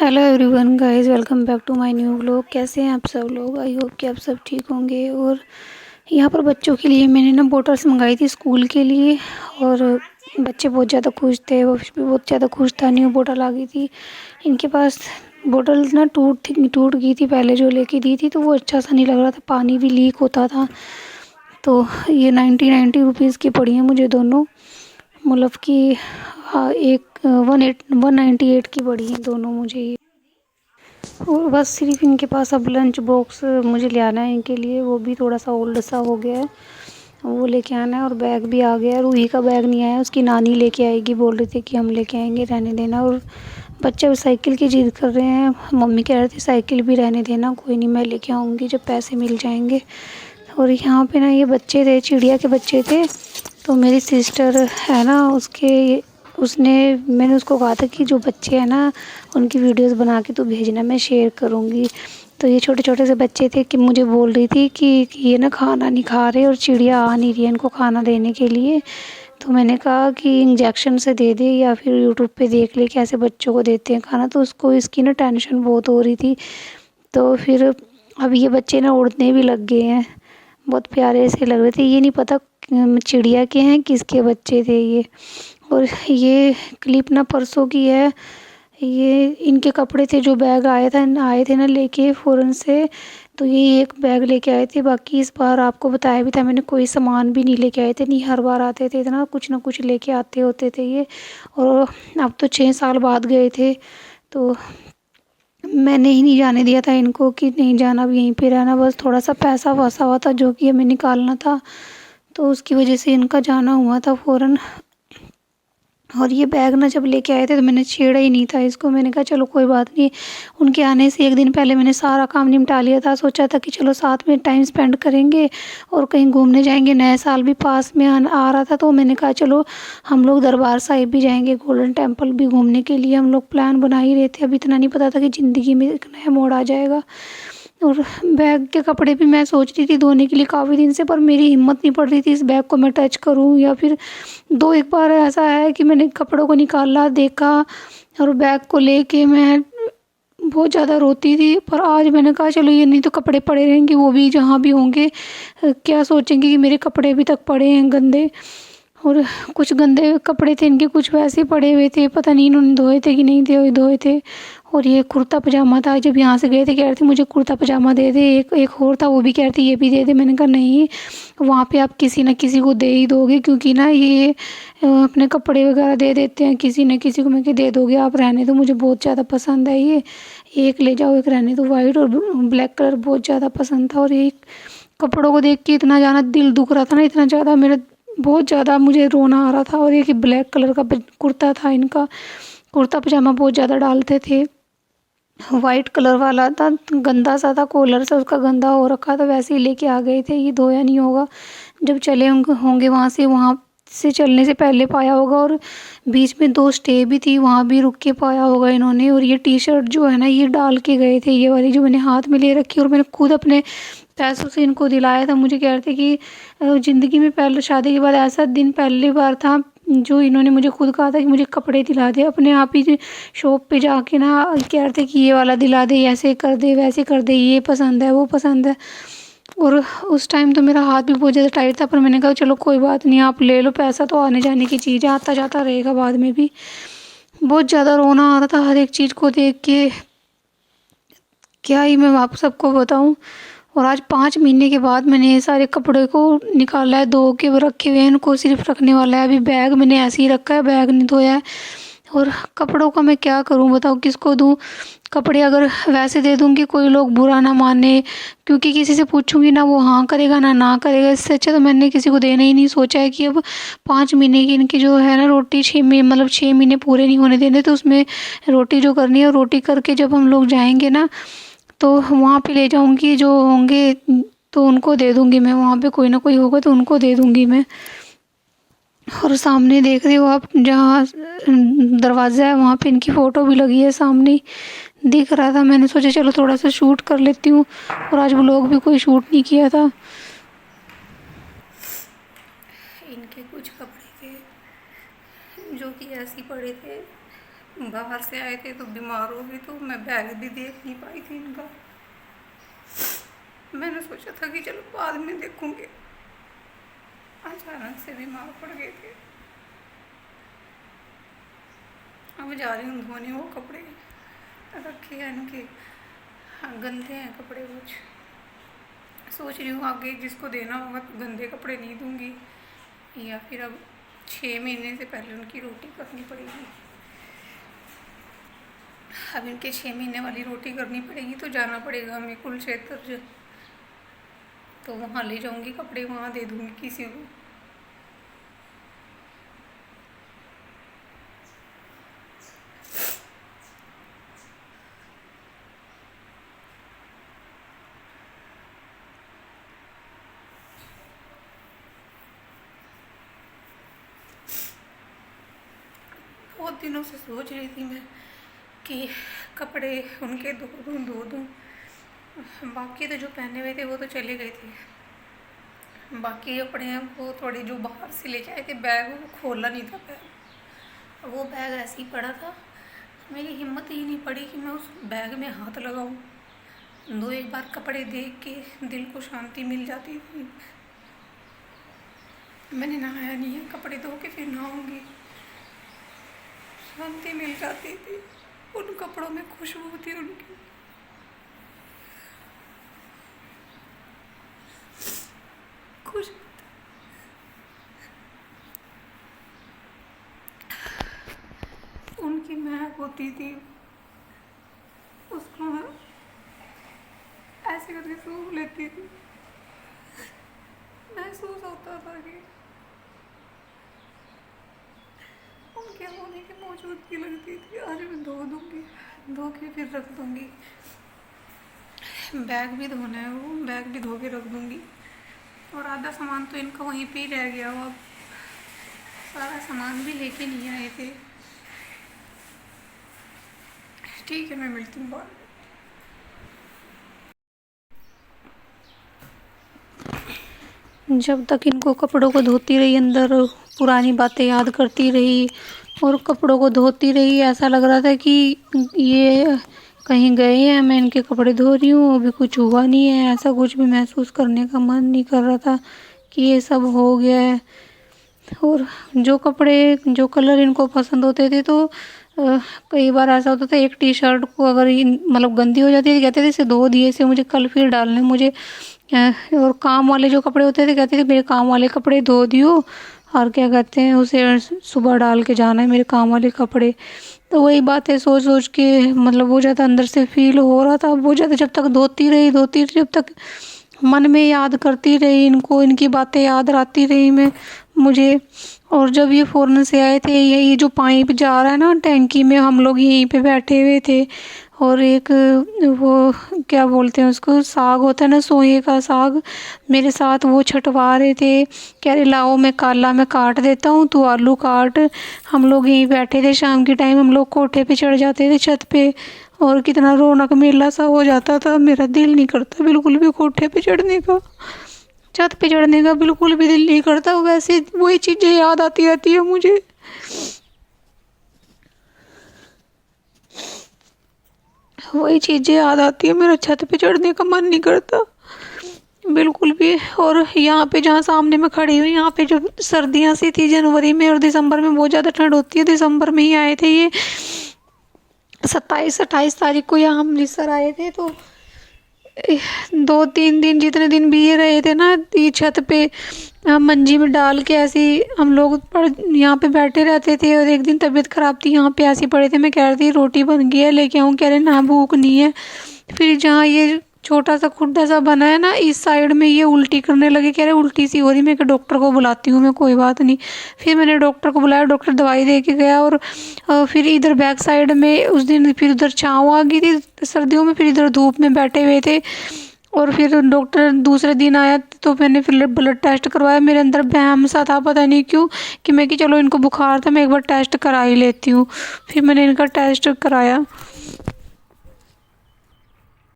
Hello everyone guys, welcome back to my new vlog. कैसे हैं आप सब लोग? आई होप कि आप सब ठीक होंगे। और यहाँ पर बच्चों के लिए मैंने ना बोटल्स मंगाई थी स्कूल के लिए, और बच्चे बहुत ज़्यादा खुश थे। वो भी बहुत ज़्यादा खुश था। न्यू बोतल आ गई थी इनके पास। बोतल ना टूट गई थी पहले जो लेके दी थी, तो वो अच्छा सा नहीं लग रहा था, पानी भी लीक होता था। तो ये 90 रुपीज़ की पड़ी हैं मुझे दोनों, मतलब कि हाँ, एक 198 की पड़ी हैं दोनों मुझे ये। और बस सिर्फ इनके पास अब लंच बॉक्स मुझे ले आना है इनके लिए, वो भी थोड़ा सा ओल्ड सा हो गया है, वो लेके आना है। और बैग भी आ गया है। रूही का बैग नहीं आया, उसकी नानी लेके आएगी, बोल रही थी कि हम लेके आएंगे, रहने देना। और बच्चे भी साइकिल की जिद कर रहे हैं, मम्मी कह रहे थे साइकिल भी रहने देना, कोई नहीं मैं लेके आऊँगी जब पैसे मिल जाएंगे। और यहाँ पे ना ये बच्चे थे, चिड़िया के बच्चे थे। तो मेरी सिस्टर है ना, मैंने उसको कहा था कि जो बच्चे हैं ना उनकी वीडियोस बना के तो भेजना, मैं शेयर करूँगी। तो ये छोटे छोटे से बच्चे थे कि मुझे बोल रही थी कि ये ना खाना नहीं खा रहे और चिड़िया आ नहीं रही है इनको खाना देने के लिए। तो मैंने कहा कि इंजेक्शन से दे दे या फिर यूट्यूब पे देख ले कैसे बच्चों को देते हैं खाना। तो उसको इसकी ना टेंशन बहुत हो रही थी। तो फिर अब ये बच्चे ना उड़ने भी लग गए हैं, बहुत प्यारे से लग रहे थे। ये नहीं पता चिड़िया के हैं किसके बच्चे थे ये। और ये क्लिप ना परसों की है। ये इनके कपड़े थे जो बैग आए थे ना लेके फ़ौरन से। तो ये एक बैग लेके आए थे, बाकी इस बार आपको बताया भी था मैंने, कोई सामान भी नहीं लेके आए थे। नहीं, हर बार आते थे ना कुछ लेके आते होते थे ये। और अब तो 6 साल बाद गए थे, तो मैंने ही नहीं जाने दिया था इनको कि नहीं जाना, अब यहीं पे रहना। बस थोड़ा सा पैसा फंसा हुआ था जो कि हमें निकालना था, तो उसकी वजह से इनका जाना हुआ था फ़ौरन। और ये बैग ना जब लेके आए थे तो मैंने छेड़ा ही नहीं था इसको। मैंने कहा चलो कोई बात नहीं, उनके आने से एक दिन पहले मैंने सारा काम निपटा लिया था। सोचा था कि चलो साथ में टाइम स्पेंड करेंगे और कहीं घूमने जाएंगे। नया साल भी पास में आ रहा था, तो मैंने कहा चलो हम लोग दरबार साहिब भी जाएंगे, गोल्डन टेम्पल भी घूमने के लिए हम लोग प्लान बना ही रहे थे। अब इतना नहीं पता था कि ज़िंदगी में एक नया मोड़ आ जाएगा। और बैग के कपड़े भी मैं सोच रही थी धोने के लिए काफ़ी दिन से, पर मेरी हिम्मत नहीं पड़ रही थी इस बैग को मैं टच करूं। या फिर दो एक बार ऐसा है कि मैंने कपड़ों को निकाला, देखा, और बैग को लेके मैं बहुत ज़्यादा रोती थी। पर आज मैंने कहा चलो ये नहीं तो कपड़े पड़े रहेंगे, वो भी जहाँ भी होंगे क्या सोचेंगे कि मेरे कपड़े अभी तक पड़े हैं गंदे। और कुछ गंदे कपड़े थे इनके, कुछ वैसे पड़े हुए थे, पता नहीं इन्होंने धोए थे कि नहीं धोए थे। और ये कुर्ता पजामा था, जब यहाँ से गए थे कह रहे थे मुझे कुर्ता पजामा दे दे। एक एक और था, वो भी कह रहे थे ये भी दे दे। मैंने कहा नहीं, वहाँ पे आप किसी न किसी को दे ही दोगे, क्योंकि ना ये अपने कपड़े वगैरह दे देते हैं किसी न किसी को। मैं कि दे दोगे आप, रहने दो, मुझे बहुत ज़्यादा पसंद है ये, एक ले जाओ, एक रहने दो। वाइट और ब्लैक कलर बहुत ज़्यादा पसंद था। और ये कपड़ों को देख के इतना ज़्यादा दिल दुख रहा था ना, इतना ज़्यादा मेरा बहुत ज़्यादा मुझे रोना आ रहा था। और ये कि ब्लैक कलर का कुर्ता था इनका, कुर्ता पजामा बहुत ज़्यादा डालते थे। वाइट कलर वाला था, गंदा सा था, कॉलर से उसका गंदा हो रखा था, वैसे ही लेके आ गए थे। ये धोया नहीं होगा, जब चले होंगे वहाँ से चलने से पहले पाया होगा। और बीच में 2 स्टे भी थी, वहाँ भी रुक के पाया होगा इन्होंने। और ये टी शर्ट जो है ना ये डाल के गए थे, ये वाली जो मैंने हाथ में ले रखी, और मैंने खुद अपने पैसों से इनको दिलाया था। मुझे कह रहे थे कि ज़िंदगी में पहले शादी के बाद ऐसा दिन पहली बार था जो इन्होंने मुझे खुद कहा था कि मुझे कपड़े दिला दे। अपने आप ही शॉप पे जाके ना कह रहे थे कि ये वाला दिला दे, ऐसे कर दे, वैसे कर दे, ये पसंद है, वो पसंद है। और उस टाइम तो मेरा हाथ भी बहुत ज़्यादा टाइट था, पर मैंने कहा चलो कोई बात नहीं, आप ले लो, पैसा तो आने जाने की चीज़ है, आता जाता रहेगा बाद में भी। बहुत ज़्यादा रोना आ रहा था हर एक चीज़ को देख के, क्या ही मैं आप सबको बताऊं। और आज 5 महीने के बाद मैंने ये सारे कपड़े को निकाला है, धो के रखे हुए हैं, इनको सिर्फ रखने वाला है। अभी बैग मैंने ऐसे ही रखा है, बैग नहीं धोया है। और कपड़ों का मैं क्या करूं बताओ, किसको दूं कपड़े? अगर वैसे दे दूंगी कोई लोग बुरा ना माने, क्योंकि किसी से पूछूंगी ना वो हाँ करेगा ना करेगा। इससे अच्छा तो मैंने किसी को देना ही नहीं। सोचा है कि अब 5 महीने की इनकी जो है ना रोटी, 6 महीने मतलब 6 महीने पूरे नहीं होने देने, तो उसमें रोटी जो करनी है, रोटी करके जब हम लोग जाएंगे ना तो वहाँ पे ले जाऊंगी, जो होंगे तो उनको दे दूंगी मैं। वहाँ पे कोई ना कोई होगा तो उनको दे दूंगी मैं। और सामने देख रहे हो आप, जहाँ दरवाज़ा है वहाँ पे इनकी फ़ोटो भी लगी है, सामने ही दिख रहा था। मैंने सोचा चलो थोड़ा सा शूट कर लेती हूँ, और आज व्लॉग भी कोई शूट नहीं किया था। इनके कुछ कपड़े थे जो कि ऐसे ही पड़े थे, बाहर से आए थे तो बीमार हो गई, तो मैं बैग भी देख नहीं पाई थी इनका। मैंने सोचा था कि चलो बाद में देखूंगी, अचानक से बीमार पड़ गए थे। अब जा रही हूँ धोने वो कपड़े रखे हैं इनके। हाँ, गंदे हैं कपड़े कुछ। सोच रही हूँ आगे जिसको देना होगा तो गंदे कपड़े नहीं दूंगी, या फिर अब 6 महीने से पहले उनकी रोटी करनी पड़ेगी। अब इनके 6 महीने वाली रोटी करनी पड़ेगी तो जाना पड़ेगा हमें कुरुक्षेत्र, तो वहाँ ले जाऊंगी कपड़े, वहाँ दे दूंगी किसी को। बहुत दिनों से सोच रही थी मैं कि कपड़े उनके धो दूँ। बाकी तो जो पहने हुए थे वो तो चले गए थे, बाकी कपड़े हैं वो थोड़े जो बाहर से लेके आए थे बैग, वो खोला नहीं था बैग, वो बैग ऐसे ही पड़ा था। मेरी हिम्मत ही नहीं पड़ी कि मैं उस बैग में हाथ लगाऊं। दो एक बार कपड़े देख के दिल को शांति मिल जाती थी। मैंने नहाया नहीं है, कपड़े धो के फिर नहाऊंगी, शांति मिल जाती थी। उन कपड़ों में खुशबू थी उनकी। खुश उनकी महक होती थी, उसको मैं ऐसे करके सूंघ लेती थी। महसूस होता था कि उनके होने की मौजूदगी लगती थी। आज मैं धो दूंगी, धो के फिर रख दूंगी। बैग भी धोना है, वो बैग भी धो के रख दूंगी। और आधा सामान तो इनका वहीं पे ही रह गया, वो अब सारा सामान भी लेके नहीं आए थे। ठीक है, मैं मिलती हूँ बाद में। जब तक इनको कपड़ों को धोती रही, अंदर पुरानी बातें याद करती रही और कपड़ों को धोती रही, ऐसा लग रहा था कि ये कहीं गए हैं, मैं इनके कपड़े धो रही हूँ, अभी कुछ हुआ नहीं है। ऐसा कुछ भी महसूस करने का मन नहीं कर रहा था कि ये सब हो गया है। और जो कपड़े जो कलर इनको पसंद होते थे तो कई बार ऐसा होता था, एक टी शर्ट को अगर मतलब गंदी हो जाती थी, कहते थे इसे धो दिए, इसे मुझे कल फिर डालने मुझे। और काम वाले जो कपड़े होते थे कहते थे मेरे काम वाले कपड़े धो दियो, और क्या कहते हैं उसे सुबह डाल के जाना है मेरे काम वाले कपड़े। तो वही बातें सोच सोच के मतलब वो ज़्यादा अंदर से फील हो रहा था। वो ज़्यादा जब तक धोती रही जब तक मन में याद करती रही इनको, इनकी बातें याद आती रही मैं मुझे। और जब ये फ़ॉरेन से आए थे, ये जो पाइप जा रहा है ना टैंकी में, हम लोग यहीं पे बैठे हुए थे और एक वो क्या बोलते हैं उसको, साग होता है ना, सोए का साग, मेरे साथ वो छटवा रहे थे। कह रहे लाओ मैं काला मैं काट देता हूँ, तू आलू काट। हम लोग यहीं बैठे थे, शाम के टाइम हम लोग कोठे पे चढ़ जाते थे छत पे, और कितना रौनक मेला सा हो जाता था। मेरा दिल नहीं करता बिल्कुल भी कोठे पे चढ़ने का, छत पे चढ़ने का बिल्कुल भी दिल नहीं करता। वैसे वही चीज़ें याद आती रहती है मुझे, वही चीज़ें याद आती है, मेरा छत पे चढ़ने का मन नहीं करता बिल्कुल भी। और यहाँ पे जहाँ सामने मैं खड़ी हुई, यहाँ पे जब सर्दियाँ सी थी जनवरी में और दिसंबर में बहुत ज़्यादा ठंड होती है, दिसंबर में ही आए थे ये 27-28 तारीख को यहाँ अमृतसर आए थे। तो 2-3 दिन जितने दिन भी ये रहे थे ना, ये छत पे मंजी में डाल के ऐसे ही हम लोग यहाँ पे बैठे रहते थे। और एक दिन तबीयत ख़राब थी, यहाँ पे ऐसे पड़े थे, मैं कह रही थी रोटी बन गई है लेके आऊँ, कह रहे ना भूख नहीं है। फिर जहाँ ये छोटा सा खुड्डा सा बना है ना, इस साइड में ये उल्टी करने लगे, कह रहे उल्टी सी हो रही, मैं डॉक्टर को बुलाती हूँ, मैं कोई बात नहीं। फिर मैंने डॉक्टर को बुलाया, डॉक्टर दवाई दे के गया। और फिर इधर बैक साइड में उस दिन फिर उधर छाँव आ गई थी सर्दियों में, फिर इधर धूप में बैठे हुए थे। और फिर डॉक्टर दूसरे दिन आया तो मैंने फिर ब्लड टेस्ट करवाया। मेरे अंदर वहम सा था, पता नहीं क्यों, कि मैं कि चलो इनको बुखार था, मैं एक बार टेस्ट करा ही लेती हूँ। फिर मैंने इनका टेस्ट कराया।